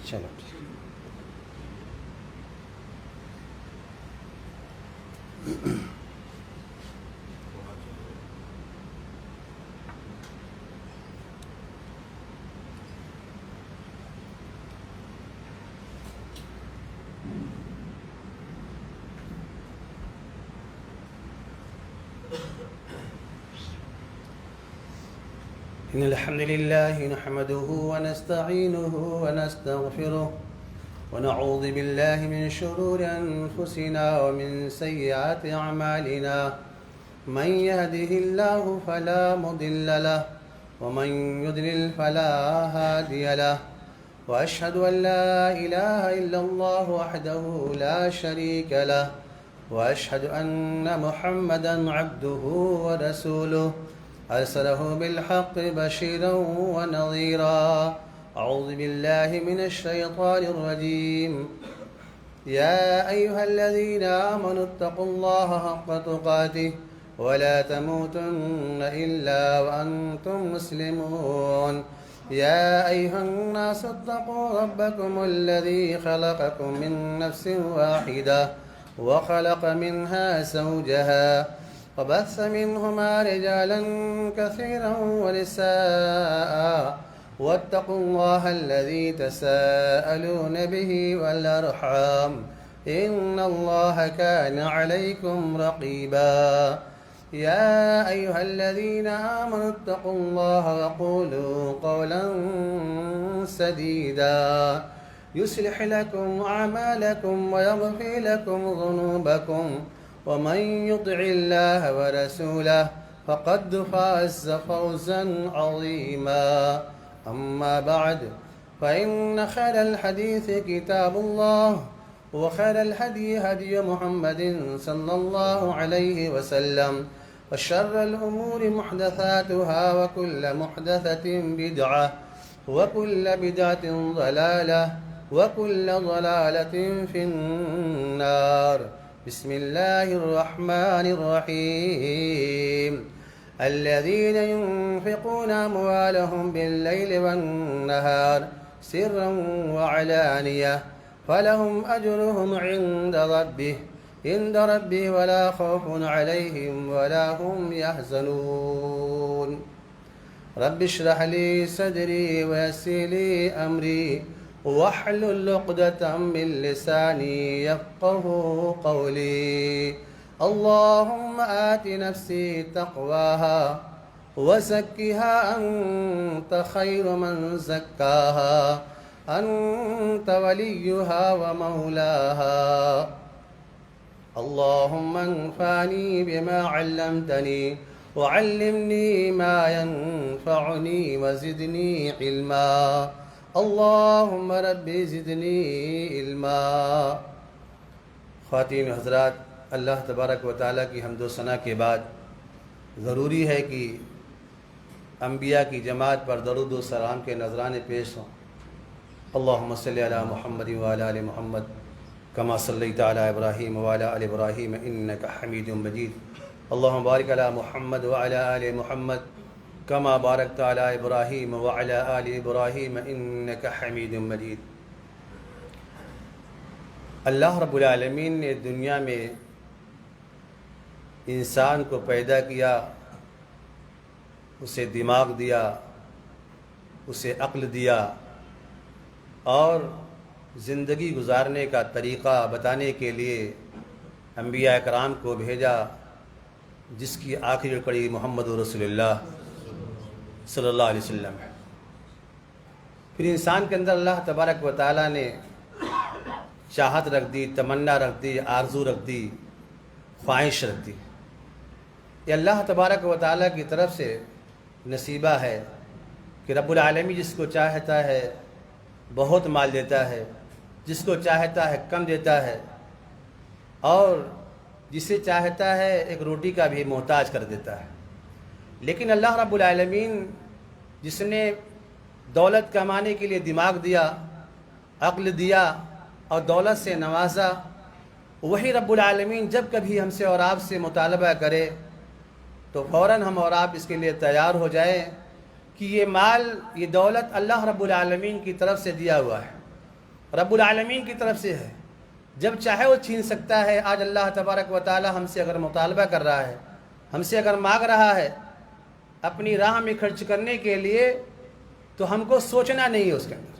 چلو إن الحمد لله نحمده ونستعينه ونستغفره ونعوذ بالله من شرور أنفسنا ومن سيئات أعمالنا من يهده الله فلا مضل له ومن يضلل فلا هادي له وأشهد أن لا إله إلا الله وحده لا شريك له وأشهد أن محمدا عبده ورسوله أرسله بالحق بشيرا ونظيرا أعوذ بالله من الشيطان الرجيم يا أيها الذين آمنوا اتقوا الله حق تقاته ولا تموتن إلا وأنتم مسلمون يا أيها الناس اتقوا ربكم الذي خلقكم من نفس واحدة وخلق منها زوجها وبث منهما رجالا كثيرا ونساء واتقوا الله الذي تساءلون به والأرحام إن الله كان عليكم رقيبا يا أيها الذين آمنوا اتقوا الله وقولوا قولا سديدا يصلح لكم أعمالكم ويغفر لكم ذنوبكم ومن يطع الله ورسوله فقد فاز فوزا عظيما أما بعد فإن خير الحديث كتاب الله وخير الهدي هدي محمد صلى الله عليه وسلم وشر الأمور محدثاتها وكل محدثة بدعة وكل بدعة ضلالة وكل ضلالة في النار. بسم الله الرحمن الرحيم. الذين ينفقون أموالهم بالليل والنهار سرا وعلانية فلهم أجرهم عند ربه ولا خوف عليهم ولا هم يحزنون. رب اشرح لي صدري ويسر لي أمري واحلل عقدة من لساني يفقه قولي. اللهم آت نفسي تقواها وزكها أنت خير من زكاها أنت وليها ومولاها. اللهم انفعني بما علمتني وعلمني ما ينفعني وزدني علما. اللهم رب زدنی علما. خواتین حضرات، اللہ تبارک و تعالیٰ کی حمد و ثنا کے بعد ضروری ہے کہ انبیاء کی جماعت پر درود و سلام کے نذرانے پیش ہوں. اللہم صلی علی محمد وعلی آل محمد کما صلیت علی ابراہیم وعلی آل ابراہیم انک حمید مجید. اللہم بارک علی محمد وعلی آل محمد کما بارکت علی ابراہیم وعلی آل ابراہیم انک حمید مجید. اللہ رب العالمین نے دنیا میں انسان کو پیدا کیا، اسے دماغ دیا، اسے عقل دیا اور زندگی گزارنے کا طریقہ بتانے کے لیے انبیاء کرام کو بھیجا، جس کی آخری کڑی محمد رسول اللہ صلی اللہ علیہ وسلم. پھر انسان کے اندر اللہ تبارک و تعالیٰ نے چاہت رکھ دی، تمنا رکھ دی، آرزو رکھ دی، خواہش رکھ دی. یہ اللہ تبارک و تعالیٰ کی طرف سے نصیبہ ہے کہ رب العالمین جس کو چاہتا ہے بہت مال دیتا ہے، جس کو چاہتا ہے کم دیتا ہے، اور جسے چاہتا ہے ایک روٹی کا بھی محتاج کر دیتا ہے. لیکن اللہ رب العالمین جس نے دولت کمانے کے لیے دماغ دیا، عقل دیا اور دولت سے نوازا، وہی رب العالمین جب کبھی ہم سے اور آپ سے مطالبہ کرے تو فوراً ہم اور آپ اس کے لیے تیار ہو جائیں کہ یہ مال، یہ دولت اللہ رب العالمین کی طرف سے دیا ہوا ہے، رب العالمین کی طرف سے ہے، جب چاہے وہ چھین سکتا ہے. آج اللہ تبارک و تعالی ہم سے اگر مطالبہ کر رہا ہے، ہم سے اگر مانگ رہا ہے اپنی راہ میں خرچ کرنے کے لیے، تو ہم کو سوچنا نہیں ہے اس کے اندر،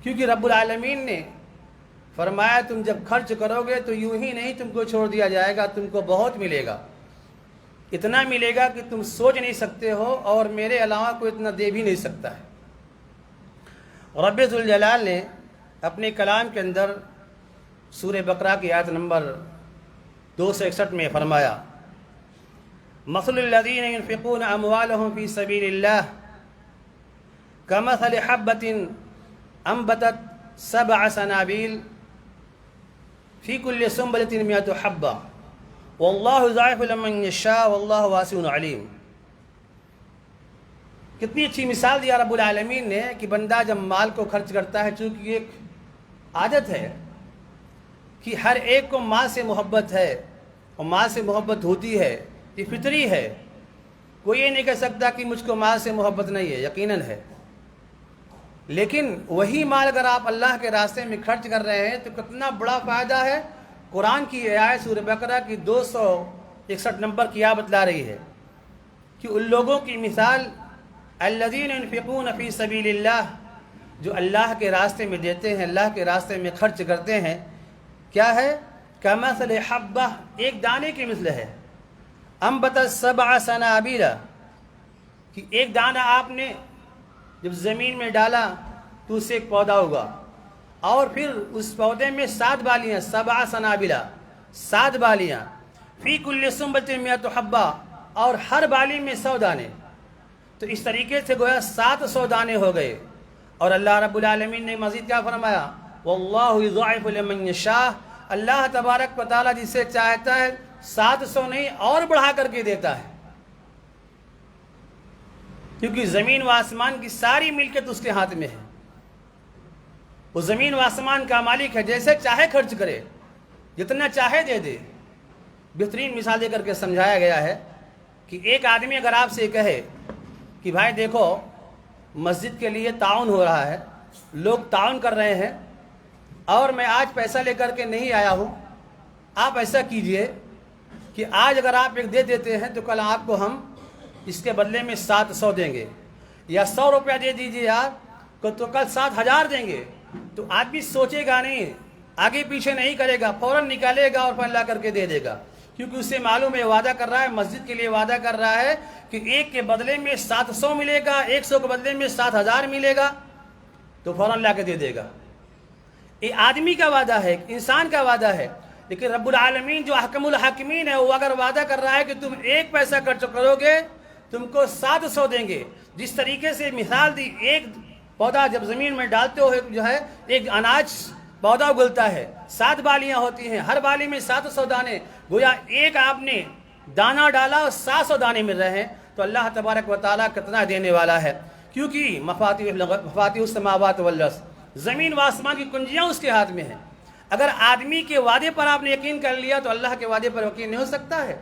کیونکہ رب العالمین نے فرمایا تم جب خرچ کرو گے تو یوں ہی نہیں تم کو چھوڑ دیا جائے گا، تم کو بہت ملے گا، اتنا ملے گا کہ تم سوچ نہیں سکتے ہو اور میرے علاوہ کوئی اتنا دے بھی نہیں سکتا ہے. رب ذوالجلال نے اپنے کلام کے اندر سورہ بقرہ کی آیت نمبر 261 میں فرمایا، مثل الذین ينفقون اموالهم فی سبیل اللہ کمثل حبۃ انبتت 7 سنابل فی کل سنبلۃ 100 حبۃ واللہ یضاعف لمن یشاء واللہ واسع علیم. کتنی اچھی مثال دیا رب العالمین نے کہ بندہ جب مال کو خرچ کرتا ہے، چونکہ یہ ایک عادت ہے کہ ہر ایک کو مال سے محبت ہے اور مال سے محبت ہوتی ہے، یہ فطری ہے. کوئی یہ نہیں کہہ سکتا کہ مجھ کو مال سے محبت نہیں ہے، یقیناً ہے. لیکن وہی مال اگر آپ اللہ کے راستے میں خرچ کر رہے ہیں تو کتنا بڑا فائدہ ہے. قرآن کی آیت سورہ بقرہ کی 261 نمبر کی آیت بتلا رہی ہے کہ ان لوگوں کی مثال الذین ينفقون فی سبیل اللہ، جو اللہ کے راستے میں دیتے ہیں، اللہ کے راستے میں خرچ کرتے ہیں، کیا ہے؟ کمثل حبہ، ایک دانے کی مثل ہے، انبتت 7 سنابل، کہ ایک دانہ آپ نے جب زمین میں ڈالا تو اس سے ایک پودا ہوگا، اور پھر اس پودے میں 7 بالیاں، 7 سنابلا، 7 بالیاں، فی کل سنبلۃ مئۃ حبہ، اور ہر بالی میں 100 دانے. تو اس طریقے سے گویا 700 دانے ہو گئے. اور اللہ رب العالمین نے مزید کیا فرمایا؟ واللہ یضاعف لمن یشاء، اللہ تبارک و تعالیٰ جسے چاہتا ہے 700 نہیں اور بڑھا کر کے دیتا ہے، کیونکہ زمین و آسمان کی ساری ملکت اس کے ہاتھ میں ہے. وہ زمین و آسمان کا مالک ہے، جیسے چاہے خرچ کرے، جتنا چاہے دے دے. بہترین مثال دے کر کے سمجھایا گیا ہے کہ ایک آدمی اگر آپ سے کہے کہ بھائی دیکھو مسجد کے لیے تعاون ہو رہا ہے، لوگ تعاون کر رہے ہیں، اور میں آج پیسہ لے کر کے نہیں آیا ہوں، آپ ایسا کیجئے کہ آج اگر آپ ایک دے دیتے ہیں تو کل آپ کو ہم اس کے بدلے میں 700 دیں گے، یا 100 روپیہ دے دیجئے آپ کو تو کل 7000 دیں گے. تو آدمی سوچے گا نہیں، آگے پیچھے نہیں کرے گا، فوراً نکالے گا اور پھر لا کر کے دے دے گا، کیونکہ اسے معلوم ہے وعدہ کر رہا ہے، مسجد کے لیے وعدہ کر رہا ہے کہ ایک کے بدلے میں 700 ملے گا، 100 کے بدلے میں 7000 ملے گا، تو فوراً لا کے دے دے گا. یہ آدمی کا وعدہ ہے، انسان کا وعدہ ہے. لیکن رب العالمین جو احکم الحاکمین ہے، وہ اگر وعدہ کر رہا ہے کہ تم 1 پیسہ خرچ کرو گے تم کو 700 دیں گے. جس طریقے سے مثال دی، ایک پودا جب زمین میں ڈالتے ہو جو ہے ایک اناج پودا اگلتا ہے، 7 بالیاں ہوتی ہیں، ہر بالی میں 700 دانے، گویا ایک آپ نے دانہ ڈالا اور 700 دانے مل رہے ہیں. تو اللہ تبارک و تعالیٰ کتنا دینے والا ہے، کیونکہ مفاتیح السماوات والارض، زمین و آسمان کی کنجیاں اس کے ہاتھ میں ہیں. اگر آدمی کے وعدے پر آپ نے یقین کر لیا تو اللہ کے وعدے پر یقین نہیں ہو سکتا ہے.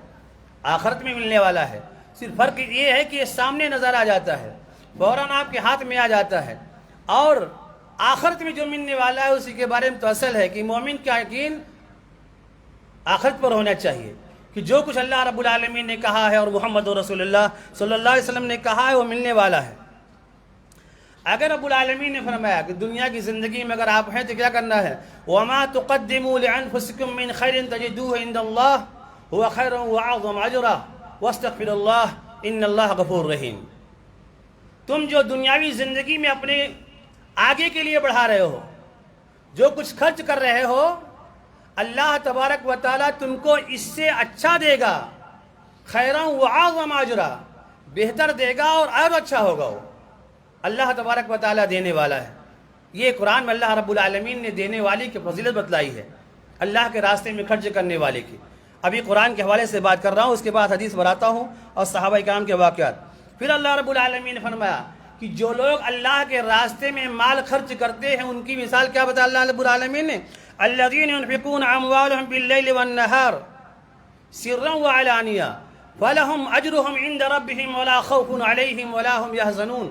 آخرت میں ملنے والا ہے، صرف فرق یہ ہے کہ یہ سامنے نظر آ جاتا ہے، فوراً آپ کے ہاتھ میں آ جاتا ہے. اور آخرت میں جو ملنے والا ہے اسی کے بارے میں تو اصل ہے کہ مومن کا یقین آخرت پر ہونا چاہیے کہ جو کچھ اللہ رب العالمین نے کہا ہے اور محمد رسول اللہ صلی اللہ علیہ وسلم نے کہا ہے وہ ملنے والا ہے. اگر رب العالمین نے فرمایا کہ دنیا کی زندگی میں اگر آپ ہیں تو کیا کرنا ہے؟ وَمَا تُقَدِّمُوا لِأَنفُسِكُم مِّن خَيْرٍ تَجِدُوهُ عِندَ اللَّهِ هُوَ خَيْرٌ وَأَعْظَمُ أَجْرًا وَاسْتَغْفِرُوا اللَّهَ إِنَّ اللَّهَ غَفُورٌ رَحِيمٌ. تم جو دنیاوی زندگی میں اپنے آگے کے لیے بڑھا رہے ہو، جو کچھ خرچ کر رہے ہو، اللہ تبارک و تعالیٰ تم کو اس سے اچھا دے گا، خیراً وَأَعْظَمَ أَجْرًا، بہتر دے گا اور اچھا ہوگا. وہ اللہ تبارک و تعالیٰ دینے والا ہے. یہ قرآن میں اللہ رب العالمین نے دینے والی کی فضیلت بتلائی ہے، اللہ کے راستے میں خرچ کرنے والے کی. ابھی قرآن کے حوالے سے بات کر رہا ہوں، اس کے بعد حدیث بتاتا ہوں اور صحابہ کرام کے واقعات. پھر اللہ رب العالمین نے فرمایا کہ جو لوگ اللہ کے راستے میں مال خرچ کرتے ہیں ان کی مثال کیا بتا اللہ رب العالمین نے؟ الذین ينفقون اموالهم باللیل والنہار سرا وعلانیہ فلہم اجرہم عند ربہم ولا خوف علیہم ولا هم يحزنون.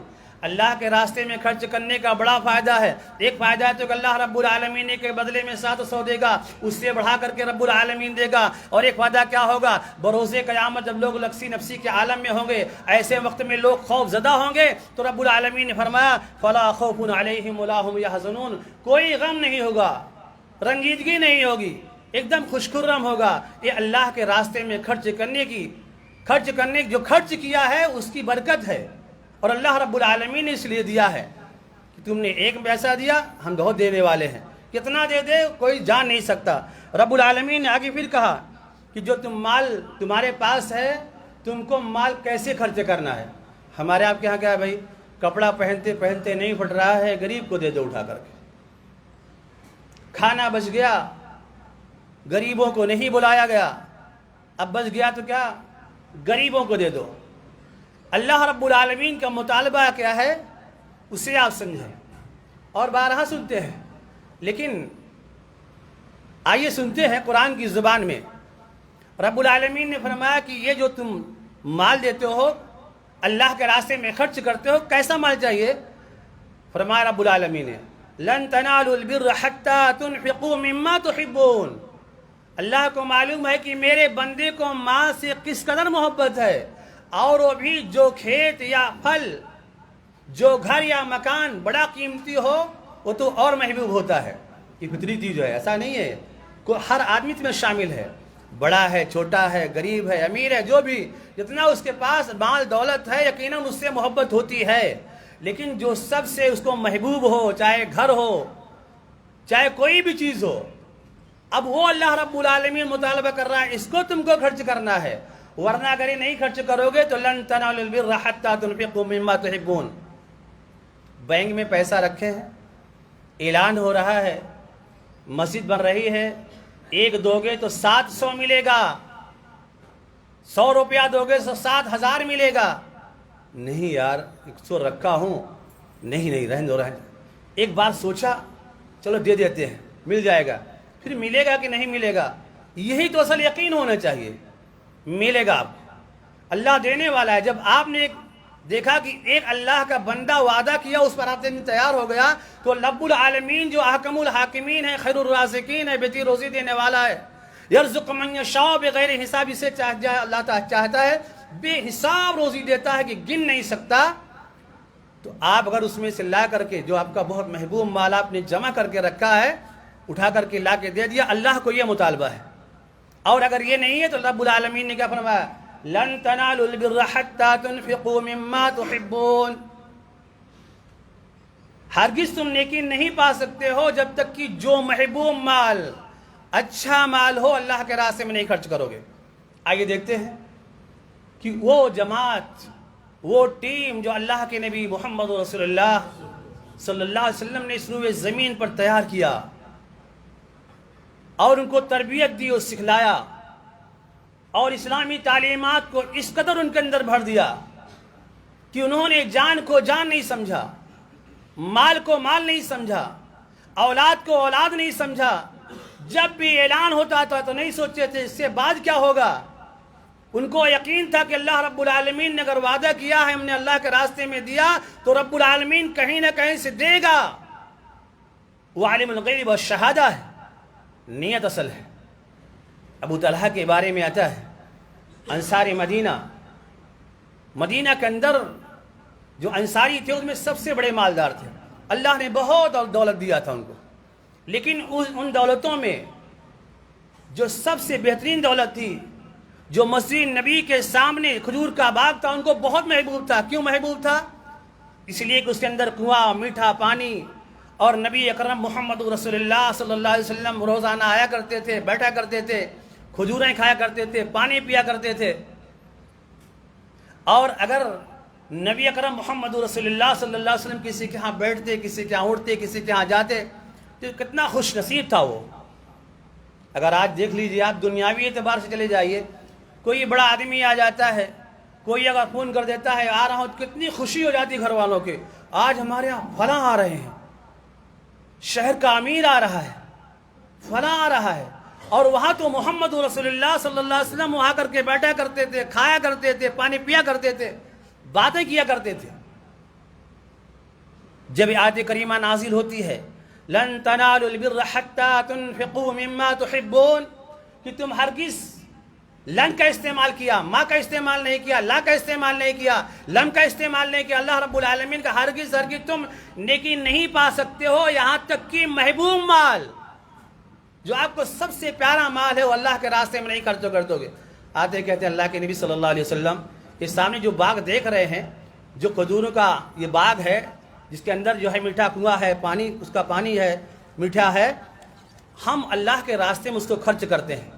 اللہ کے راستے میں خرچ کرنے کا بڑا فائدہ ہے. ایک فائدہ ہے تو کہ اللہ رب العالمین کے بدلے میں 700 دے گا، اس سے بڑھا کر کے رب العالمین دے گا. اور ایک فائدہ کیا ہوگا؟ بروز قیامت جب لوگ نفسی نفسی کے عالم میں ہوں گے، ایسے وقت میں لوگ خوف زدہ ہوں گے، تو رب العالمین نے فرمایا فلا خوف علیہم ولا هم يحزنون، کوئی غم نہیں ہوگا، رنجیدگی نہیں ہوگی، ایک دم خوش خرم ہوگا. یہ اللہ کے راستے میں خرچ کرنے جو خرچ کیا ہے اس کی برکت ہے. اور اللہ رب العالمین نے اس لیے دیا ہے کہ تم نے 1 پیسہ دیا، ہم بہت دینے والے ہیں. کتنا دے دے کوئی جان نہیں سکتا. رب العالمین نے آگے پھر کہا کہ جو مال تمہارے پاس ہے تم کو مال کیسے خرچ کرنا ہے. ہمارے آپ کے ہاں کیا ہے بھائی، کپڑا پہنتے پہنتے نہیں پھٹ رہا ہے، غریب کو دے دو اٹھا کر کے. کھانا بچ گیا، غریبوں کو نہیں بلایا گیا، اب بچ گیا تو کیا، غریبوں کو دے دو. اللہ رب العالمین کا مطالبہ کیا ہے اسے آپ سمجھیں اور بارہا سنتے ہیں. لیکن آئیے سنتے ہیں قرآن کی زبان میں. رب العالمین نے فرمایا کہ یہ جو تم مال دیتے ہو، اللہ کے راستے میں خرچ کرتے ہو، کیسا مال چاہیے؟ فرمایا رب العالمین نے لن تنالوا البر حتى تنفقوا مما تحبون. اللہ کو معلوم ہے کہ میرے بندے کو ماں سے کس قدر محبت ہے، اور وہ بھی جو کھیت یا پھل، جو گھر یا مکان بڑا قیمتی ہو وہ تو اور محبوب ہوتا ہے. یہ فطری چیز ہے، ایسا نہیں ہے، ہر آدمی میں شامل ہے، بڑا ہے، چھوٹا ہے، غریب ہے، امیر ہے، جو بھی جتنا اس کے پاس مال دولت ہے یقیناً اس سے محبت ہوتی ہے. لیکن جو سب سے اس کو محبوب ہو، چاہے گھر ہو چاہے کوئی بھی چیز ہو، اب وہ اللہ رب العالمین مطالبہ کر رہا ہے اس کو تم کو خرچ کرنا ہے، ورنہ اگر یہ نہیں خرچ کرو گے تو لن تنالوا البر حتى تنفقوا مما تحبون۔ بینک میں پیسہ رکھے ہیں، اعلان ہو رہا ہے، مسجد بن رہی ہے، ایک دو گے تو 700 ملے گا، 100 روپیہ دو گے تو 7,000 ملے گا۔ نہیں یار 100 رکھا ہوں، نہیں رہنے دو۔ ایک بار سوچا چلو دے دیتے ہیں، مل جائے گا، پھر ملے گا کہ نہیں ملے گا، یہی تو اصل یقین ہونا چاہیے۔ ملے گا، آپ اللہ دینے والا ہے۔ جب آپ نے دیکھا کہ ایک اللہ کا بندہ وعدہ کیا، اس پر آپ تیار ہو گیا، تو رب العالمین جو احکم الحاکمین ہے، خیر الرازقین ہے، بیٹی روزی دینے والا ہے، یرزق من یشاء بغیر حساب، اسے اللہ تعالیٰ چاہتا ہے بے حساب روزی دیتا ہے کہ گن نہیں سکتا۔ تو آپ اگر اس میں سے لا کر کے جو آپ کا بہت محبوب مال آپ نے جمع کر کے رکھا ہے، اٹھا کر کے لا کے دے دیا، اللہ کو یہ مطالبہ ہے۔ اور اگر یہ نہیں ہے تو رب العالمین نے کیا فرمایا؟ لن تنالوا البر حتى تنفقوا مما تحبون۔ ہرگز تم نیکی نہیں پا سکتے ہو جب تک کہ جو محبوب مال، اچھا مال ہو، اللہ کے راستے میں نہیں خرچ کرو گے۔ آئیے دیکھتے ہیں کہ وہ جماعت، وہ ٹیم جو اللہ کے نبی محمد رسول اللہ صلی اللہ علیہ وسلم نے اس روئے زمین پر تیار کیا اور ان کو تربیت دی اور سکھلایا اور اسلامی تعلیمات کو اس قدر ان کے اندر بھر دیا کہ انہوں نے جان کو جان نہیں سمجھا، مال کو مال نہیں سمجھا، اولاد کو اولاد نہیں سمجھا۔ جب بھی اعلان ہوتا تھا تو نہیں سوچتے تھے اس سے بعد کیا ہوگا۔ ان کو یقین تھا کہ اللہ رب العالمین نے اگر وعدہ کیا ہے، ہم نے اللہ کے راستے میں دیا تو رب العالمین کہیں نہ کہیں سے دے گا۔ وہ عالم الغیب والشہادہ ہے، نیت اصل ہے۔ ابو طلحہ کے بارے میں آتا ہے، انصار مدینہ کے اندر جو انصاری تھے اس میں سب سے بڑے مالدار تھے، اللہ نے بہت دولت دیا تھا ان کو، لیکن ان دولتوں میں جو سب سے بہترین دولت تھی، جو مسجد نبی کے سامنے کھجور کا باغ تھا، ان کو بہت محبوب تھا۔ کیوں محبوب تھا؟ اس لیے کہ اس کے اندر کنواں، میٹھا پانی، اور نبی اکرم محمد رسول اللہ صلی اللہ علیہ وسلم روزانہ آیا کرتے تھے، بیٹھا کرتے تھے، کھجوریں کھایا کرتے تھے، پانی پیا کرتے تھے۔ اور اگر نبی اکرم محمد رسول اللہ صلی اللہ علیہ وسلم کسی کے ہاں بیٹھتے، کسی کے ہاں اٹھتے، کسی کے ہاں جاتے تو کتنا خوش نصیب تھا وہ۔ اگر آج دیکھ لیجیے آپ، دنیاوی اعتبار سے چلے جائیے، کوئی بڑا آدمی آ جاتا ہے، کوئی اگر فون کر دیتا ہے آ رہا ہوں، تو کتنی خوشی ہو جاتی گھر والوں کے، آج ہمارے یہاں فلاں آ رہے ہیں، شہر کا امیر آ رہا ہے، فلاں آ رہا ہے۔ اور وہاں تو محمد رسول اللہ صلی اللہ علیہ وسلم وہاں کر کے بیٹھا کرتے تھے، کھایا کرتے تھے، پانی پیا کرتے تھے، باتیں کیا کرتے تھے۔ جب آیت کریمہ نازل ہوتی ہے لن تنالوا البر حتى تنفقوا مما تحبون، کہ تم ہرگز لن کا استعمال کیا، ما کا استعمال نہیں کیا، لا کا استعمال نہیں کیا، لم کا استعمال نہیں کیا، اللہ رب العالمین کا ہرگز تم نیکی نہیں پا سکتے ہو یہاں تک کہ محبوب مال، جو آپ کو سب سے پیارا مال ہے، وہ اللہ کے راستے میں نہیں خرچ کر دو گے۔ آتے کہتے ہیں اللہ کے نبی صلی اللہ علیہ وسلم، یہ سامنے جو باغ دیکھ رہے ہیں، جو کھجوروں کا یہ باغ ہے، جس کے اندر جو ہے میٹھا کنواں ہے، پانی اس کا پانی ہے، میٹھا ہے، ہم اللہ کے راستے میں اس کو خرچ کرتے ہیں،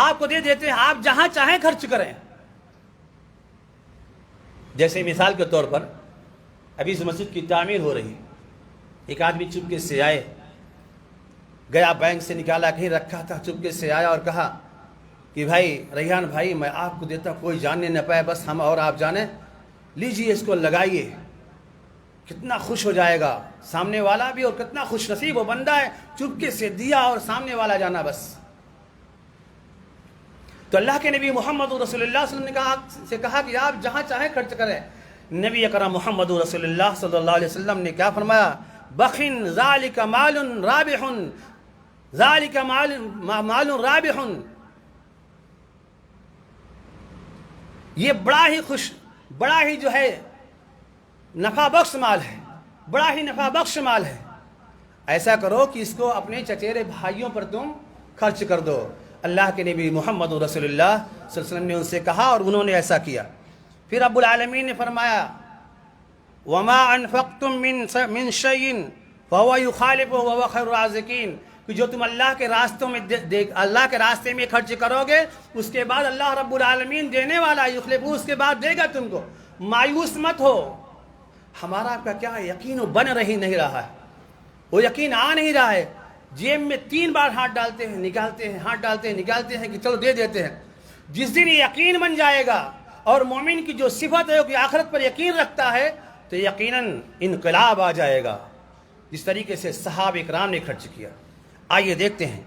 آپ کو دے دیتے ہیں، آپ جہاں چاہیں خرچ کریں۔ جیسے مثال کے طور پر ابھی اس مسجد کی تعمیر ہو رہی، ایک آدمی چپکے سے آئے، گیا بینک سے نکالا، کہیں رکھا تھا، چپکے سے آیا اور کہا کہ بھائی ریحان بھائی، میں آپ کو دیتا کوئی جاننے نہ پائے، بس ہم اور آپ جانیں، لیجئے اس کو لگائیے، کتنا خوش ہو جائے گا سامنے والا بھی، اور کتنا خوش نصیب وہ بندہ ہے، چپکے سے دیا اور سامنے والا جانا بس۔ تو اللہ کے نبی محمد رسول اللہ صلی اللہ علیہ وسلم نے کہا کہ آپ جہاں چاہیں خرچ کریں۔ نبی اکرم محمد رسول اللہ صلی اللہ علیہ وسلم نے کیا فرمایا؟ بخن ذالک مال رابح، ذالک مال رابح، یہ بڑا ہی جو ہے نفع بخش مال ہے، بڑا ہی نفع بخش مال ہے۔ ایسا کرو کہ اس کو اپنے چچیرے بھائیوں پر تم خرچ کر دو۔ اللہ کے نبی محمد رسول اللہ صلی اللہ علیہ وسلم نے ان سے کہا اور انہوں نے ایسا کیا۔ پھر رب العالمین نے فرمایا وما انفقتم من شيء فهو يخالفه وهو خير الرازقين، کہ جو تم اللہ کے راستوں میں اللہ کے راستے میں خرچ کرو گے اس کے بعد اللہ رب العالمین دینے والا یخلفہ، اس کے بعد دے گا تم کو۔ مایوس مت ہو۔ ہمارا آپ کا کیا یقین بن نہیں رہا ہے، وہ یقین آ نہیں رہا ہے۔ جیب میں 3 بار ہاتھ ڈالتے ہیں نکالتے ہیں، ہاتھ ڈالتے ہیں نکالتے ہیں کہ چلو دے دیتے ہیں۔ جس دن یقین بن جائے گا اور مومن کی جو صفت ہے کہ آخرت پر یقین رکھتا ہے تو یقیناً انقلاب آ جائے گا، جس طریقے سے صحابہ اکرام نے خرچ کیا۔ آئیے دیکھتے ہیں،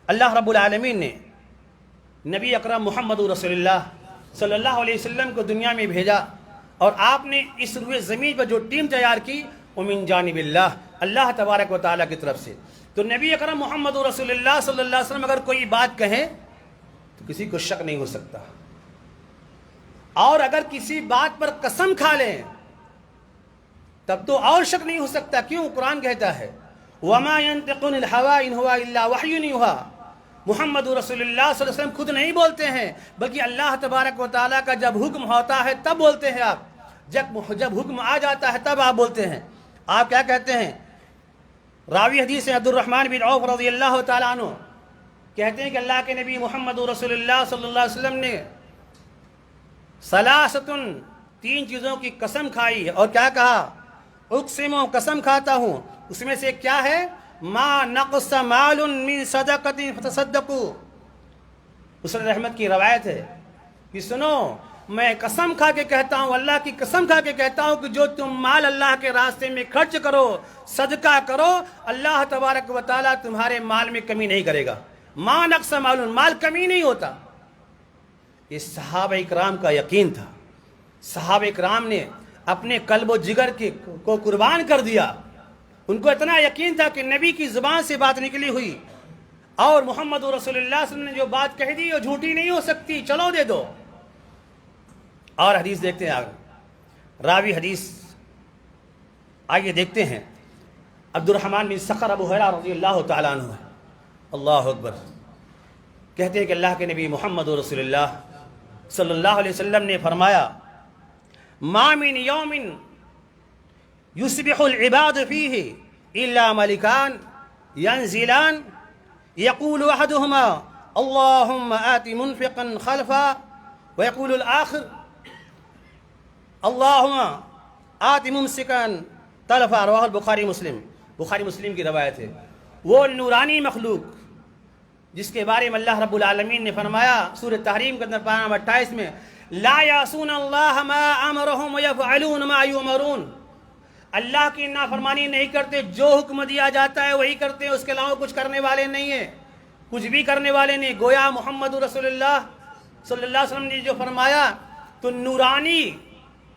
اللہ رب العالمین نے نبی اکرم محمد رسول اللہ صلی اللہ علیہ وسلم کو دنیا میں بھیجا، اور آپ نے اس روئے زمین پر جو ٹیم تیار کی وہ من جانب اللہ تبارک و تعالیٰ کی طرف سے۔ تو نبی اکرم محمد رسول اللہ صلی اللہ علیہ وسلم اگر کوئی بات کہیں تو کسی کو شک نہیں ہو سکتا، اور اگر کسی بات پر قسم کھا لیں تب تو اور شک نہیں ہو سکتا۔ کیوں؟ قرآن کہتا ہے وَمَا يَنْتِقُ عَنِ الْهَوَىٰ إِنْ هُوَ إِلَّا وَحْيٌ يُوحَىٰ، محمد رسول اللہ صلی اللہ علیہ وسلم خود نہیں بولتے ہیں، بلکہ اللہ تبارک و تعالیٰ کا جب حکم ہوتا ہے تب بولتے ہیں آپ، جب حکم آ جاتا ہے تب آپ بولتے ہیں۔ آپ کیا کہتے ہیں؟ راوی حدیث عبد الرحمن بن عوف رضی اللہ تعالیٰ عنہ کہتے ہیں کہ اللہ کے نبی محمد رسول اللہ صلی اللہ علیہ وسلم نے ثلاثۃ 3 چیزوں کی قسم کھائی، اور کیا کہا؟ اقسم، قسم کھاتا ہوں۔ اس میں سے کیا ہے؟ ما نقص مال من صدقۃ فتصدقوا، مسلم احمد کی روایت ہے کہ سنو، میں قسم کھا کے کہتا ہوں، اللہ کی قسم کھا کے کہتا ہوں کہ جو تم مال اللہ کے راستے میں خرچ کرو، صدقہ کرو، اللہ تبارک و تعالیٰ تمہارے مال میں کمی نہیں کرے گا۔ ما نقص مال، مال کمی نہیں ہوتا۔ یہ صحابہ اکرام کا یقین تھا۔ صحابہ اکرام نے اپنے قلب و جگر کو قربان کر دیا۔ ان کو اتنا یقین تھا کہ نبی کی زبان سے بات نکلی ہوئی اور محمد رسول اللہ صلی اللہ علیہ وسلم نے جو بات کہہ دی وہ جھوٹی نہیں ہو سکتی، چلو دے دو۔ اور حدیث دیکھتے ہیں آگے، راوی حدیث آگے دیکھتے ہیں، عبد الرحمن بن صخر ابو ہریرہ رضی اللہ تعالیٰ عنہ ہے، اللہ اکبر، کہتے ہیں کہ اللہ کے نبی محمد رسول اللہ صلی اللہ علیہ وسلم نے فرمایا ما من یوم یصبح العباد فیہ الا ملکان ینزلان یقول احدہما اللہم آت منفقا خلفا ویقول الآخر اللہم آت ممسکا تلفا، رواہ البخاری مسلم، بخاری مسلم کی روایت ہے۔ وہ نورانی مخلوق جس کے بارے میں اللہ رب العالمین نے فرمایا سورہ تحریم کے اندر پارہ نمبر 28 میں لا یعصون اللہ ما امرہم ویفعلون ما یؤمرون، اللہ کی نافرمانی نہیں کرتے، جو حکم دیا جاتا ہے وہی کرتے ہیں، اس کے علاوہ کچھ کرنے والے نہیں ہیں، کچھ بھی کرنے والے نہیں۔ گویا محمد رسول اللہ صلی اللہ علیہ وسلم نے جو فرمایا تو نورانی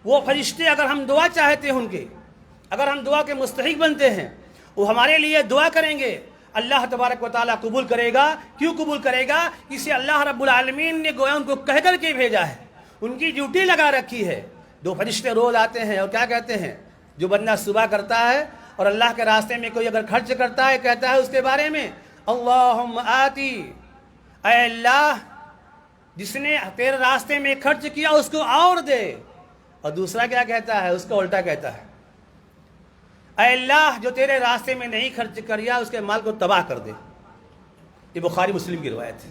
وہ فرشتے اگر ہم دعا چاہتے ہیں، ان کے اگر ہم دعا کے مستحق بنتے ہیں، وہ ہمارے لیے دعا کریں گے، اللہ تبارک و تعالیٰ قبول کرے گا۔ کیوں قبول کرے گا؟ اسے اللہ رب العالمین نے گویا ان کو کہہ کر کے بھیجا ہے، ان کی ڈیوٹی لگا رکھی ہے۔ 2 فرشتے روز آتے ہیں اور کیا کہتے ہیں؟ جو بندہ صبح کرتا ہے اور اللہ کے راستے میں کوئی اگر خرچ کرتا ہے، کہتا ہے اس کے بارے میں اللہم آتی، اے اللہ جس نے تیرے راستے میں خرچ کیا اس کو اور دے، اور دوسرا کیا کہتا ہے؟ اس کا الٹا کہتا ہے اے اللہ جو تیرے راستے میں نہیں خرچ کریا اس کے مال کو تباہ کر دے۔ یہ بخاری مسلم کی روایت ہے۔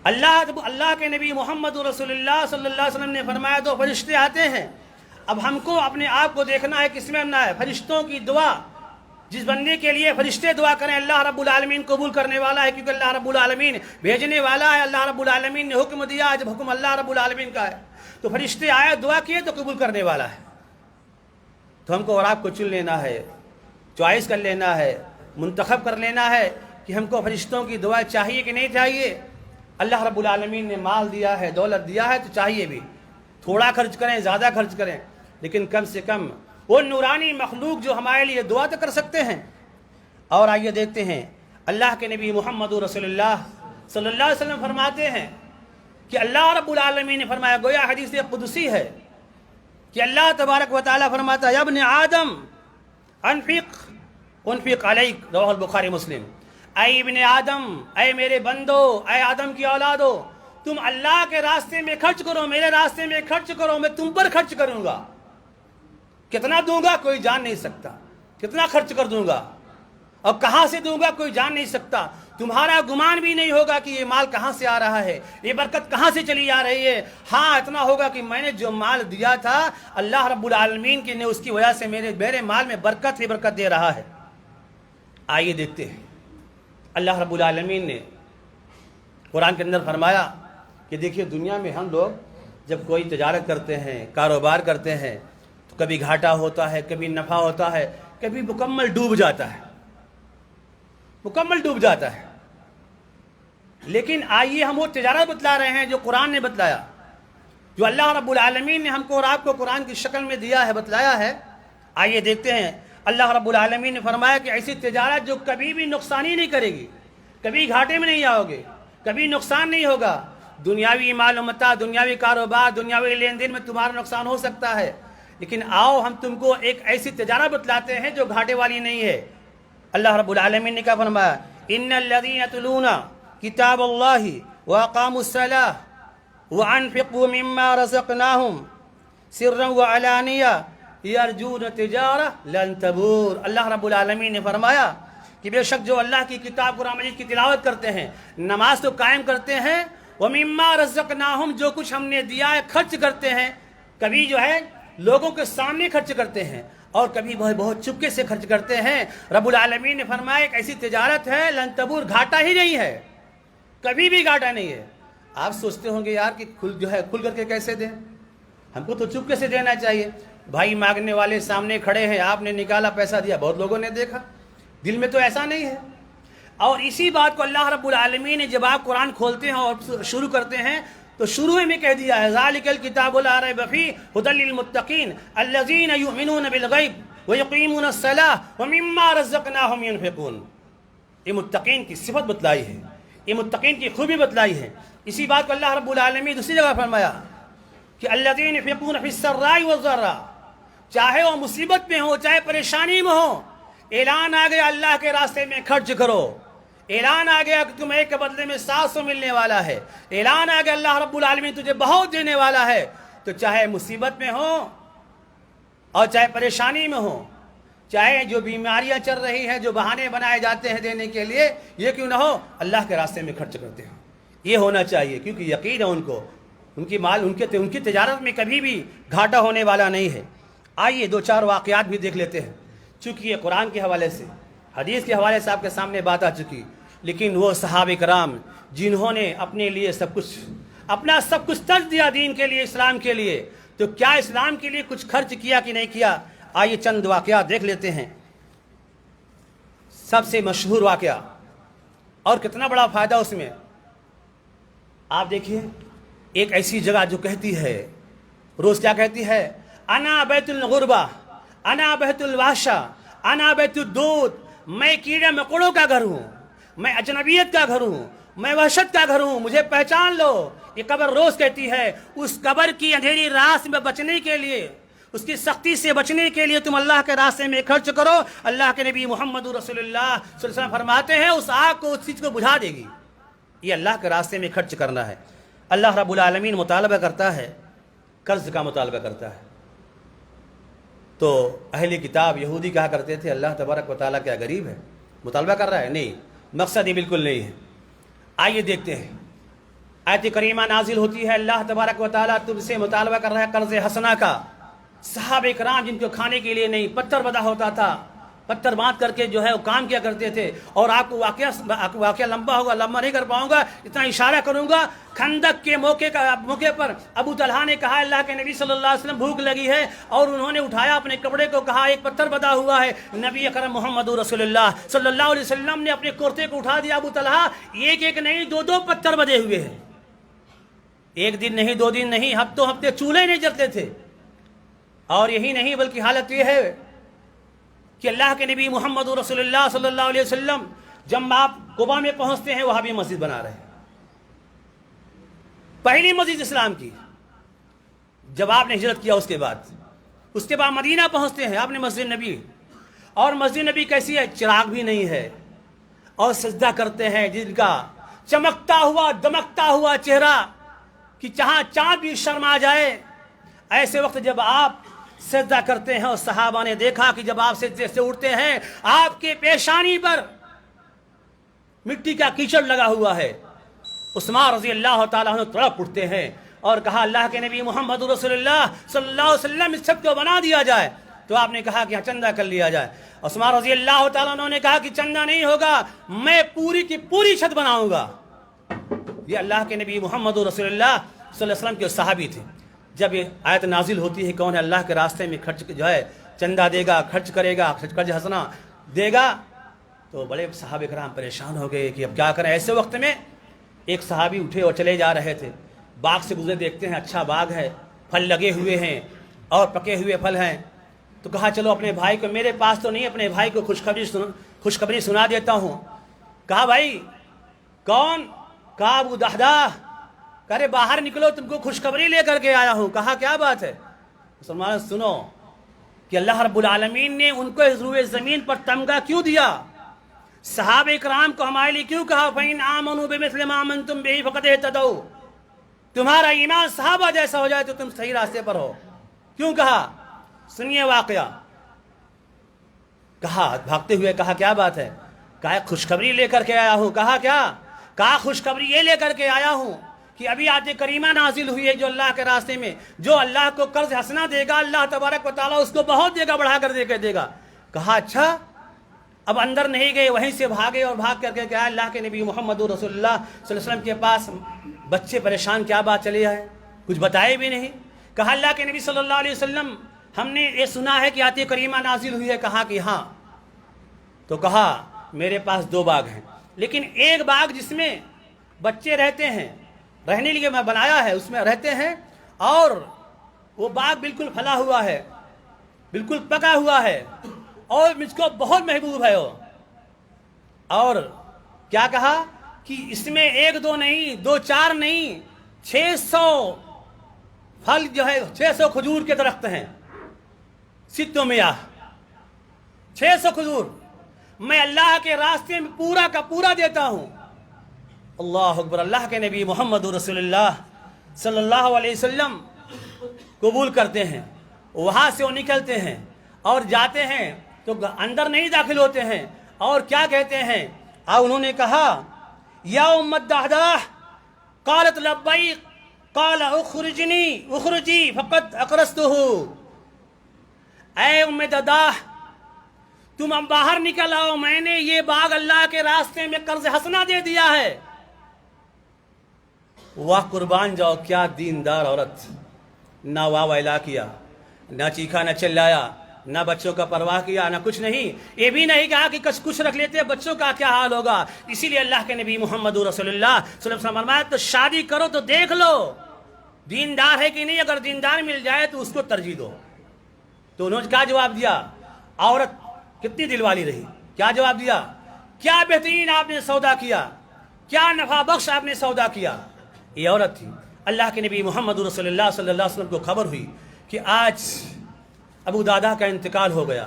اللہ کے نبی محمد رسول اللہ صلی اللہ علیہ وسلم نے فرمایا 2 فرشتے آتے ہیں۔ اب ہم کو اپنے آپ کو دیکھنا ہے کس میں بننا ہے؟ فرشتوں کی دعا، جس بندے کے لیے فرشتے دعا کریں اللہ رب العالمین قبول کرنے والا ہے، کیونکہ اللہ رب العالمین بھیجنے والا ہے۔ اللہ رب العالمین نے حکم دیا، جب حکم اللہ رب العالمین کا ہے تو فرشتے آئے دعا کیے تو قبول کرنے والا ہے۔ تو ہم کو اور آپ کو چن لینا ہے، چوائس کر لینا ہے، منتخب کر لینا ہے کہ ہم کو فرشتوں کی دعا چاہیے کہ نہیں چاہیے۔ اللہ رب العالمین نے مال دیا ہے، دولت دیا ہے تو چاہیے بھی، تھوڑا خرچ کریں زیادہ خرچ کریں، لیکن کم سے کم وہ نورانی مخلوق جو ہمارے لیے دعا تو کر سکتے ہیں۔ اور آئیے دیکھتے ہیں اللہ کے نبی محمد رسول اللہ صلی اللہ علیہ وسلم فرماتے ہیں کہ اللہ رب العالمین نے فرمایا، گویا حدیث قدسی ہے کہ اللہ تبارک و تعالیٰ فرماتا ہے یا ابن آدم انفق علیک، رواہ البخاری مسلم، اے ابن آدم، اے میرے بندو، اے آدم کی اولادو، تم اللہ کے راستے میں خرچ کرو، میرے راستے میں خرچ کرو، میں تم پر خرچ کروں گا۔ کتنا دوں گا کوئی جان نہیں سکتا، کتنا خرچ کر دوں گا اور کہاں سے دوں گا کوئی جان نہیں سکتا۔ تمہارا گمان بھی نہیں ہوگا کہ یہ مال کہاں سے آ رہا ہے، یہ برکت کہاں سے چلی آ رہی ہے۔ ہاں اتنا ہوگا کہ میں نے جو مال دیا تھا اللہ رب العالمین کی نے اس کی وجہ سے میرے مال میں برکت ہی برکت دے رہا ہے۔ آئیے دیکھتے ہیں اللہ رب العالمین نے قرآن کے اندر فرمایا کہ دیکھیے دنیا میں ہم لوگ جب کوئی تجارت کرتے ہیں، کاروبار کرتے ہیں، تو کبھی گھاٹا ہوتا ہے، کبھی نفع ہوتا ہے، کبھی مکمل ڈوب جاتا ہے، مکمل ڈوب جاتا ہے۔ لیکن آئیے ہم وہ تجارت بتلا رہے ہیں جو قرآن نے بتلایا، جو اللہ رب العالمین نے ہم کو اور آپ کو قرآن کی شکل میں دیا ہے، بتلایا ہے۔ آئیے دیکھتے ہیں اللہ رب العالمین نے فرمایا کہ ایسی تجارت جو کبھی بھی نقصان ہی نہیں کرے گی، کبھی گھاٹے میں نہیں آؤ گے، کبھی نقصان نہیں ہوگا۔ دنیاوی معلومات، دنیاوی کاروبار، دنیاوی لین دین میں تمہارا نقصان ہو سکتا ہے، لیکن آؤ ہم تم کو ایک ایسی تجارت بتلاتے ہیں جو گھاٹے والی نہیں ہے۔ اللہ رب العالمین نے کیا فرمایا؟ ان الذین یتلون کتاب اللہ واقاموا الصلاۃ وانفقوا مما رزقناہم سرا وعلانیہ یرجون تجارہ لن تبور۔ اللہ رب العالمین نے فرمایا کہ بے شک جو اللہ کی کتاب قرآن مجید کی تلاوت کرتے ہیں، نماز تو قائم کرتے ہیں، وَمِمَّا رَزَقْنَاهُمْ جو کچھ ہم نے دیا ہے خرچ کرتے ہیں، کبھی جو ہے لوگوں کے سامنے خرچ کرتے ہیں اور کبھی بہت چپکے سے خرچ کرتے ہیں۔ رب العالمین نے فرمایا ایک ایسی تجارت ہے لن تبور، گھاٹا ہی نہیں ہے، کبھی بھی گھاٹا نہیں ہے۔ آپ سوچتے ہوں گے یار کہ کھل کر کے کیسے دیں، ہم کو تو چپکے سے دینا چاہیے۔ بھائی مانگنے والے سامنے کھڑے ہیں، آپ نے نکالا پیسہ دیا، بہت لوگوں نے دیکھا، دل میں تو ایسا نہیں ہے۔ اور اسی بات کو اللہ رب العالمین نے جب آپ قرآن کھولتے ہیں اور شروع کرتے ہیں تو شروع میں کہہ دیا ہے ذالک الکتاب لا ریب فیہ ھدی للمتقین الذین یؤمنون بالغیب ویقیمون الصلاۃ ومما رزقناہم ینفقون۔ یہ متقین کی صفت بتلائی ہے، یہ متقین کی خوبی بتلائی ہے۔ اسی بات کو اللہ رب العالمین دوسری جگہ فرمایا کہ الذین ینفقون فی السراء والضراء، چاہے وہ مصیبت میں ہو چاہے پریشانی میں ہو، اعلان آ گیا اللہ کے راستے میں خرچ کرو، اعلان آ گیا کہ تمہیں ایک کے بدلے میں 700 ملنے والا ہے، اعلان آ گیا اللہ رب العالمین تجھے بہت دینے والا ہے۔ تو چاہے مصیبت میں ہو اور چاہے پریشانی میں ہو، چاہے جو بیماریاں چل رہی ہیں، جو بہانے بنائے جاتے ہیں دینے کے لیے، یہ کیوں نہ ہو اللہ کے راستے میں خرچ کرتے ہیں۔ یہ ہونا چاہیے کیونکہ یقین ہے ان کو، ان کی تجارت میں کبھی بھی گھاٹا ہونے والا نہیں ہے۔ آئیے دو چار واقعات بھی دیکھ لیتے ہیں، چونکہ یہ قرآن کے حوالے سے، حدیث کے حوالے سے آپ کے سامنے بات آ چکی، لیکن وہ صحابہ کرام جنہوں نے اپنے لیے اپنا سب کچھ ترک دیا دین کے لیے، اسلام کے لیے، تو کیا اسلام کے لیے کچھ خرچ کیا کہ نہیں کیا؟ آئیے چند واقعات دیکھ لیتے ہیں۔ سب سے مشہور واقعہ اور کتنا بڑا فائدہ اس میں، آپ دیکھیے ایک ایسی جگہ جو کہتی ہے روز کیا کہتی ہے؟ انا بیت الغربہ، انا بیت الوحشہ، انا بیت الدود، میں کیڑے مکوڑوں کا گھر ہوں، میں اجنبیت کا گھر ہوں، میں وحشت کا گھر ہوں، مجھے پہچان لو۔ یہ قبر روز کہتی ہے اس قبر کی اندھیری رات میں بچنے کے لیے، اس کی سختی سے بچنے کے لیے تم اللہ کے راستے میں خرچ کرو۔ اللہ کے نبی محمد رسول اللہ صلی اللہ علیہ وسلم فرماتے ہیں اس آگ کو، اس چیز کو بجھا دے گی۔ یہ اللہ کے راستے میں خرچ کرنا ہے۔ اللہ رب العالمین مطالبہ کرتا ہے، قرض کا مطالبہ کرتا ہے۔ تو اہل کتاب یہودی کہا کرتے تھے اللہ تبارک و تعالیٰ کیا غریب ہے، مطالبہ کر رہا ہے؟ نہیں، مقصد یہ بالکل نہیں ہے۔ آئیے دیکھتے ہیں، آیت کریمہ نازل ہوتی ہے، اللہ تبارک و تعالیٰ تم سے مطالبہ کر رہا ہے قرض حسنہ کا۔ صحابہ کرام جن کو کھانے کے لیے نہیں، پتھر بدا ہوتا تھا، پتھر باندھ کر کے جو ہے وہ کام کیا کرتے تھے۔ اور آپ کو واقعہ لمبا ہوگا، لمبا نہیں کر پاؤں گا، اتنا اشارہ کروں گا۔ خندق کے موقع پر ابو طلحہ نے کہا اللہ کے نبی صلی اللہ علیہ وسلم بھوک لگی ہے، اور انہوں نے اٹھایا اپنے کپڑے کو، کہا ایک پتھر بدا ہوا ہے۔ نبی اکرم محمد رسول اللہ صلی اللہ علیہ وسلم نے اپنے کرتے کو اٹھا دیا، ابو طلحہ ایک نہیں دو پتھر بدے ہوئے ہیں، ایک دن نہیں، دو دن نہیں، ہفتوں ہفتے چولہے نہیں جلتے تھے۔ اور یہی نہیں بلکہ حالت یہ ہے کہ اللہ کے نبی محمد رسول اللہ صلی اللہ علیہ وسلم جب آپ قباء میں پہنچتے ہیں وہاں بھی مسجد بنا رہے ہیں، پہلی مسجد اسلام کی جب آپ نے ہجرت کیا۔ اس کے بعد مدینہ پہنچتے ہیں آپ نے مسجد نبی، اور مسجد نبی کیسی ہے؟ چراغ بھی نہیں ہے، اور سجدہ کرتے ہیں جن کا چمکتا ہوا دمکتا ہوا چہرہ کہ جہاں چاند بھی شرما جائے۔ ایسے وقت جب آپ سجدہ کرتے ہیں، اور صحابہ نے دیکھا کہ جب آپ سجدے سے اٹھتے ہیں آپ کے پیشانی پر مٹی کا کیچڑ لگا ہوا ہے۔ عثمان رضی اللہ تعالیٰ عنہ تڑپ اٹھتے ہیں اور کہا اللہ کے نبی محمد رسول اللہ صلی اللہ علیہ وسلم اس چھت کو بنا دیا جائے، تو آپ نے کہا کہ چندہ کر لیا جائے۔ عثمان رضی اللہ تعالیٰ عنہ نے کہا کہ چندہ نہیں ہوگا، میں پوری کی پوری چھت بناؤں گا۔ یہ اللہ کے نبی محمد رسول اللہ صلی اللہ علیہ وسلم کے صحابی تھے۔ جب یہ آیت نازل ہوتی ہے کون ہے اللہ کے راستے میں خرچ جو ہے چندہ دے گا، خرچ کرے گا، قرض حسنہ دے گا، تو بڑے صحابہ کرام پریشان ہو گئے کہ اب کیا کریں۔ ایسے وقت میں ایک صحابی اٹھے اور چلے جا رہے تھے، باغ سے گزرے، دیکھتے ہیں اچھا باغ ہے، پھل لگے ہوئے ہیں اور پکے ہوئے پھل ہیں، تو کہا چلو اپنے بھائی کو، میرے پاس تو نہیں، اپنے بھائی کو خوشخبری سنا دیتا ہوں۔ کہا بھائی کون؟ کہا ابو دحدہ۔ کہا باہر نکلو، تم کو خوشخبری لے کر کے آیا ہوں۔ کہا کیا بات ہے؟ مسلمان سنو کہ اللہ رب العالمین نے ان کو روئے زمین پر تمغہ کیوں دیا، صحابہ کرام کو ہمارے لیے کیوں کہا فَإِنْ آمَنُوا بِمِثْلِ مَا آمَنْتُمْ بِهِ فَقَدْ اهْتَدَوْا، تمہارا ایمان صحابہ جیسا ہو جائے تو تم صحیح راستے پر ہو۔ کیوں کہا؟ سنیے واقعہ۔ کہا بھاگتے ہوئے، کہا کیا بات ہے؟ کہا خوشخبری لے کر کے آیا ہوں۔ کہا کیا؟ کہا خوشخبری یہ لے کر کے آیا ہوں کہ ابھی آیت کریمہ نازل ہوئی ہے، جو اللہ کے راستے میں جو اللہ کو قرض حسنہ دے گا اللہ تبارک و تعالیٰ اس کو بہت دے گا، بڑھا کر دے گا۔ کہا اچھا۔ اب اندر نہیں گئے، وہیں سے بھاگے اور بھاگ کر کے کہا اللہ کے نبی محمد رسول اللہ صلی اللہ علیہ وسلم کے پاس بچے پریشان، کیا بات چلی ہے؟ کچھ بتائے بھی نہیں۔ کہا اللہ کے نبی صلی اللہ علیہ وسلم ہم نے یہ سنا ہے کہ آیت کریمہ نازل ہوئی ہے۔ کہا کہ ہاں۔ تو کہا میرے پاس 2 باغ ہیں، لیکن ایک باغ جس میں بچے رہتے ہیں، رہنے لیے میں بنایا ہے، اس میں رہتے ہیں، اور وہ باغ بالکل پھلا ہوا ہے، بالکل پکا ہوا ہے، اور مجھ کو بہت محبوب ہے وہ۔ اور کیا کہا کہ اس میں 1-2 نہیں، 2-4 نہیں، 600 پھل جو ہے، 600 کھجور کے درخت ہیں، 600 میاہ، 600 کھجور میں اللہ کے راستے میں پورا کا پورا دیتا ہوں۔ اللہ اکبر۔ اللہ کے نبی محمد رسول اللہ صلی اللہ علیہ وسلم قبول کرتے ہیں، وہاں سے وہ نکلتے ہیں اور جاتے ہیں تو اندر نہیں داخل ہوتے ہیں، اور کیا کہتے ہیں؟ انہوں نے کہا یا ام الدحدہ، قالت لبیک، قال اخرجی فقد اقرضتہ۔ اے ام الدحدہ تم اب باہر نکل آؤ، میں نے یہ باغ اللہ کے راستے میں قرض حسنہ دے دیا ہے۔ واہ قربان جاؤ، کیا دیندار عورت، نہ واہ ویلا کیا، نہ چیخا، نہ چلایا، نہ بچوں کا پرواہ کیا، نہ کچھ نہیں۔ یہ بھی نہیں کہا کہ کچھ رکھ لیتے بچوں کا کیا حال ہوگا۔ اسی لیے اللہ کے نبی محمد رسول اللہ صلی اللہ علیہ وسلم فرمایا تو شادی کرو تو دیکھ لو دیندار ہے کہ نہیں، اگر دیندار مل جائے تو اس کو ترجیح دو۔ تو انہوں نے کیا جواب دیا؟ عورت کتنی دل والی رہی، کیا جواب دیا؟ کیا بہترین آپ نے سودا کیا، کیا نفع بخش آپ نے سودا کیا۔ یہ عورت تھی۔ اللہ کے نبی محمد رسول اللہ صلی اللہ علیہ وسلم کو خبر ہوئی کہ آج ابو دحدہ کا انتقال ہو گیا۔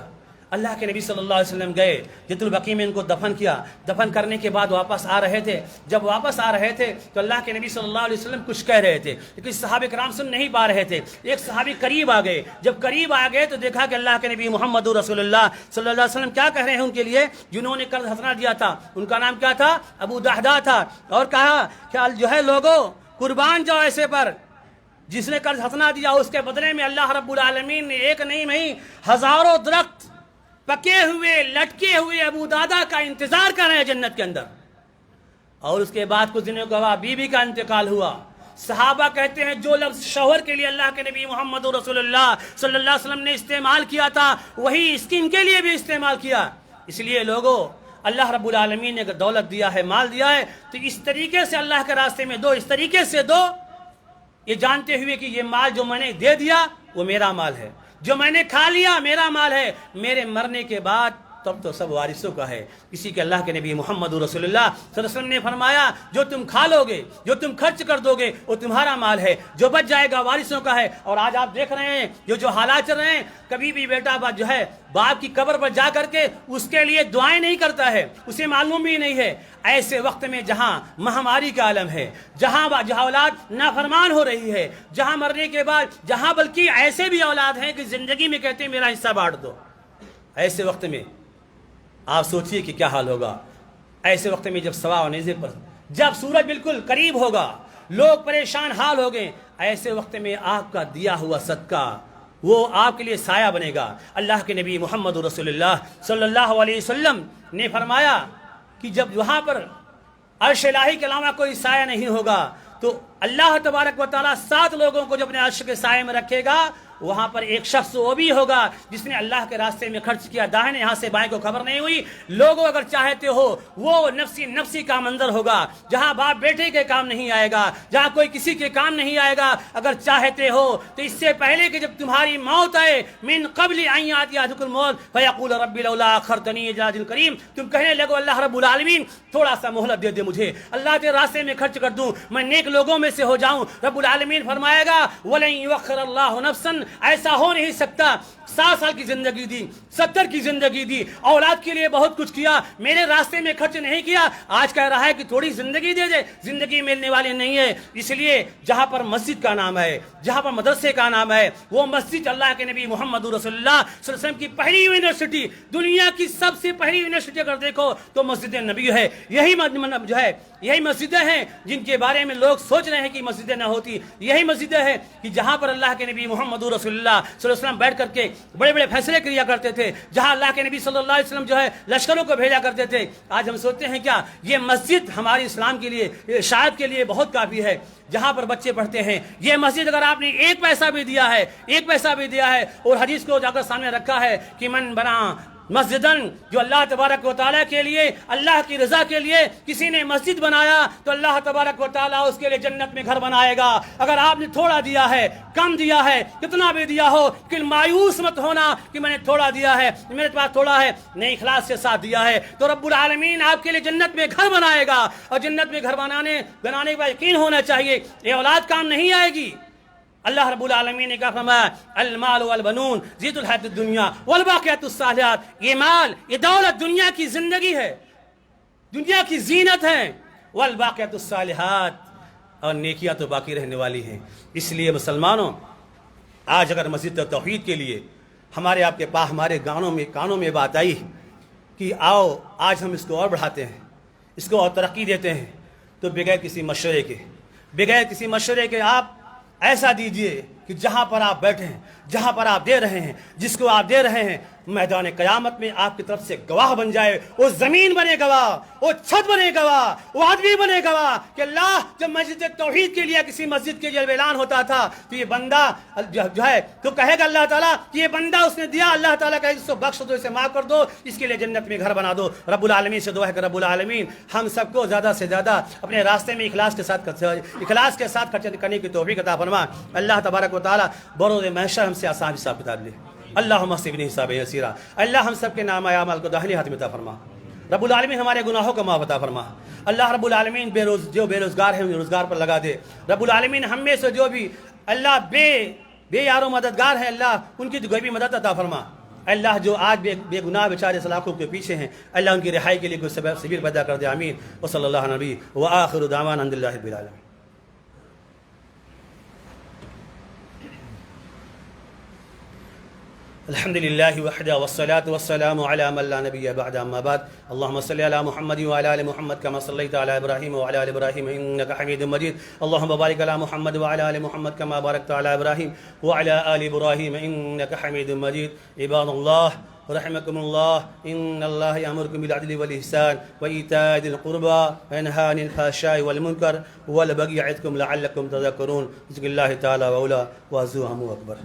اللہ کے نبی صلی اللہ علیہ وسلم گئے، جت البقیع میں ان کو دفن کیا۔ دفن کرنے کے بعد واپس آ رہے تھے، جب واپس آ رہے تھے تو اللہ کے نبی صلی اللہ علیہ وسلم کچھ کہہ رہے تھے، لیکن صحابہ کرام سن نہیں پا رہے تھے۔ ایک صحابی قریب آ گئے، جب قریب آ گئے تو دیکھا کہ اللہ کے نبی محمد رسول اللہ صلی اللہ علیہ وسلم کیا کہہ رہے ہیں ان کے لیے، جنہوں نے قرض حسنہ دیا تھا۔ ان کا نام کیا تھا؟ ابو دحدہ تھا۔ اور کہا کہ جو ہے لوگوں قربان جاؤ ایسے پر جس نے قرض حسنہ دیا، اس کے بدلے میں اللہ رب العالمین نے ایک نہیں ہزاروں درخت پکے ہوئے لٹکے ہوئے ابو دحدہ کا انتظار کر رہے ہیں جنت کے اندر۔ اور اس کے بعد کچھ دنوں کے بعد بیوی کا انتقال ہوا۔ صحابہ کہتے ہیں جو لفظ شوہر کے لیے اللہ کے نبی محمد رسول اللہ صلی اللہ علیہ وسلم نے استعمال کیا تھا، وہی اسکن کے لیے بھی استعمال کیا۔ اس لیے لوگوں اللہ رب العالمین نے اگر دولت دیا ہے، مال دیا ہے، تو اس طریقے سے اللہ کے راستے میں دو، اس طریقے سے دو، یہ جانتے ہوئے کہ یہ مال جو میں نے دے دیا وہ میرا مال ہے، جو میں نے کھا لیا میرا مال ہے، میرے مرنے کے بعد تب تو سب وارثوں کا ہے. اسی کے اللہ کے نبی محمد رسول اللہ صلی اللہ علیہ وسلم نے فرمایا جو تم کھا لو گے، جو تم خرچ کر دو گے وہ تمہارا مال ہے، جو بچ جائے گا وارثوں کا ہے. اور آج آپ دیکھ رہے ہیں جو حالات چل رہے ہیں، کبھی بھی بیٹا جو ہے باپ کی قبر پر جا کر کے اس کے لیے دعائیں نہیں کرتا ہے، اسے معلوم بھی نہیں ہے. ایسے وقت میں جہاں مہاماری کا عالم ہے، جہاں اولاد نافرمان ہو رہی ہے، جہاں مرنے کے بعد جہاں بلکہ ایسے بھی اولاد ہیں کہ زندگی میں کہتے ہیں میرا حصہ بانٹ دو، ایسے وقت میں آپ سوچئے کہ کیا حال ہوگا. ایسے وقت میں جب صبح و نیزے پر جب سورج بالکل قریب ہوگا، لوگ پریشان حال ہو گئے، ایسے وقت میں آپ کا دیا ہوا صدقہ وہ آپ کے لیے سایہ بنے گا. اللہ کے نبی محمد رسول اللہ صلی اللہ علیہ وسلم نے فرمایا کہ جب وہاں پر عرش الہی کے علاوہ کوئی سایہ نہیں ہوگا تو اللہ تبارک و تعالیٰ 7 لوگوں کو جو اپنے عرش کے سائے میں رکھے گا، وہاں پر ایک شخص وہ بھی ہوگا جس نے اللہ کے راستے میں خرچ کیا، داہنے یہاں سے بائیں کو خبر نہیں ہوئی. لوگوں اگر چاہتے ہو وہ نفسی کا منظر ہوگا جہاں باپ بیٹے کے کام نہیں آئے گا، جہاں کوئی کسی کے کام نہیں آئے گا. اگر چاہتے ہو تو اس سے پہلے کہ جب تمہاری موت آئے، من قبل ان یاتی احدکم الموت فیقول رب لولا اخرتنی الی اجل قریب، تم کہنے لگو اللہ رب العالمین تھوڑا سا مہلت دے دے مجھے، اللہ کے راستے میں خرچ کر دوں، میں نیک لوگوں میں سے ہو جاؤں. رب العالمین فرمائے گا ولن یؤخر اللہ نفسا، ایسا ہو نہیں سکتا. 7 سال کی زندگی دی، 70 کی زندگی دی، اولاد کے لیے بہت کچھ کیا، میرے راستے میں خرچ نہیں کیا، آج کہہ رہا ہے کہ تھوڑی زندگی دے دے. زندگی ملنے والی نہیں ہے. اس لیے جہاں پر مسجد کا نام ہے، جہاں پر مدرسے کا نام ہے، وہ مسجد اللہ کے نبی محمد رسول اللہ صلی اللہ علیہ وسلم کی پہلی یونیورسٹی، دنیا کی سب سے پہلی یونیورسٹی اگر دیکھو تو مسجد نبی ہے. یہی مسجدیں ہیں جن کے بارے میں لوگ سوچ رہے ہیں کہ مسجدیں نہ ہوتی. یہی مسجدیں ہیں کہ جہاں پر اللہ کے نبی محمد رسول اللہ صلی اللہ علیہ وسلم بیٹھ کر کے بڑے بڑے فیصلے کیا کرتے تھے، جہاں اللہ کے نبی صلی اللہ علیہ وسلم لشکروں کو بھیجا کرتے تھے. آج ہم سوچتے ہیں کیا یہ مسجد ہماری اسلام کے لیے، ارشاد کے لیے بہت کافی ہے، جہاں پر بچے پڑھتے ہیں. یہ مسجد اگر آپ نے 1 پیسہ بھی دیا ہے اور حدیث کو جا کر سامنے رکھا ہے کہ من بنا مسجدن، جو اللہ تبارک و تعالیٰ کے لیے، اللہ کی رضا کے لیے کسی نے مسجد بنایا تو اللہ تبارک و تعالیٰ اس کے لیے جنت میں گھر بنائے گا. اگر آپ نے تھوڑا دیا ہے، کم دیا ہے، کتنا بھی دیا ہو، کہ مایوس مت ہونا کہ میں نے تھوڑا دیا ہے، میرے پاس تھوڑا ہے، نہیں اخلاص کے ساتھ دیا ہے تو رب العالمین آپ کے لیے جنت میں گھر بنائے گا. اور جنت میں گھر بنانے کے بعد یقین ہونا چاہیے یہ اولاد کام نہیں آئے گی. اللہ رب العالمین نے کہا فرمایا المال والبنون زینۃ الحیاۃ الدنیا والباقیات الصالحات، یہ مال، یہ دولت دنیا کی زندگی ہے، دنیا کی زینت ہے. والباقیات الصالحات، اور نیکیاں تو باقی رہنے والی ہیں. اس لیے مسلمانوں، آج اگر مسجد توحید کے لیے ہمارے آپ کے پاس ہمارے کانوں میں بات آئی کہ آؤ آج ہم اس کو اور بڑھاتے ہیں، اس کو اور ترقی دیتے ہیں، تو بغیر کسی مشورے کے آپ ایسا دیجئے کہ جہاں پر آپ بیٹھے ہیں، جہاں پر آپ دے رہے ہیں، جس کو آپ دے رہے ہیں، میدان قیامت میں آپ کی طرف سے گواہ بن جائے. وہ زمین بنے گواہ، وہ چھت بنے گواہ، وہ آدمی بنے گواہ کہ اللہ جب مسجد توحید کے لیے کسی مسجد کے لیے اعلان ہوتا تھا تو یہ بندہ جو ہے تو کہے گا اللہ تعالیٰ کہ یہ بندہ اس نے دیا، اللہ تعالیٰ کہے اس کو بخش دو، اسے معاف کر دو، اس کے لیے جنت میں گھر بنا دو. رب العالمین سے دعا ہے کہ رب العالمین ہم سب کو زیادہ سے زیادہ اپنے راستے میں اخلاص کے ساتھ خرچ کرنے کی توفیق عطا فرما. اللہ تبارک و تعالیٰ بروز محشر ہم سے آسان حساب کتاب لے. اللہم احسبنی حسابا یسیرا. اللہ ہم سب کے نام اعمال کو داہنے ہاتھ میں عطا فرما. رب العالمین ہمارے گناہوں کو معاف عطا فرما. اللہ رب العالمین جو بے روزگار ہیں انہیں روزگار پر لگا دے. رب العالمین ہم میں سے جو بھی اللہ بے یار و مددگار ہیں، اللہ ان کی غیبی مدد عطا فرما. اللہ جو آج بے گناہ بیچارے سلاخوں کے پیچھے ہیں، اللہ ان کی رہائی کے لیے کوئی سبیل پیدا کر دے. آمین. وصلی اللہ علیہ نبی وآخر دعوانا الحمد للہ رب العالمین. الحمد لله وحده والصلاة والسلام على من لا نبي بعد. أما بعد، اللهم صل على محمد وعلى آل محمد كما صليت على إبراهيم وعلى آل إبراهيم إنك حميد مجيد. اللهم بارك على محمد وعلى آل محمد كما باركت على إبراهيم وعلى آل إبراهيم إنك حميد مجيد. عباد الله رحمكم الله، إن الله يأمركم بالعدل والإحسان وإيتاء ذي القربى وينهى عن الفحشاء والمنكر والبغي يعظكم لعلكم تذكرون. بسم الله تعالى وأولى وأزوهم أكبر.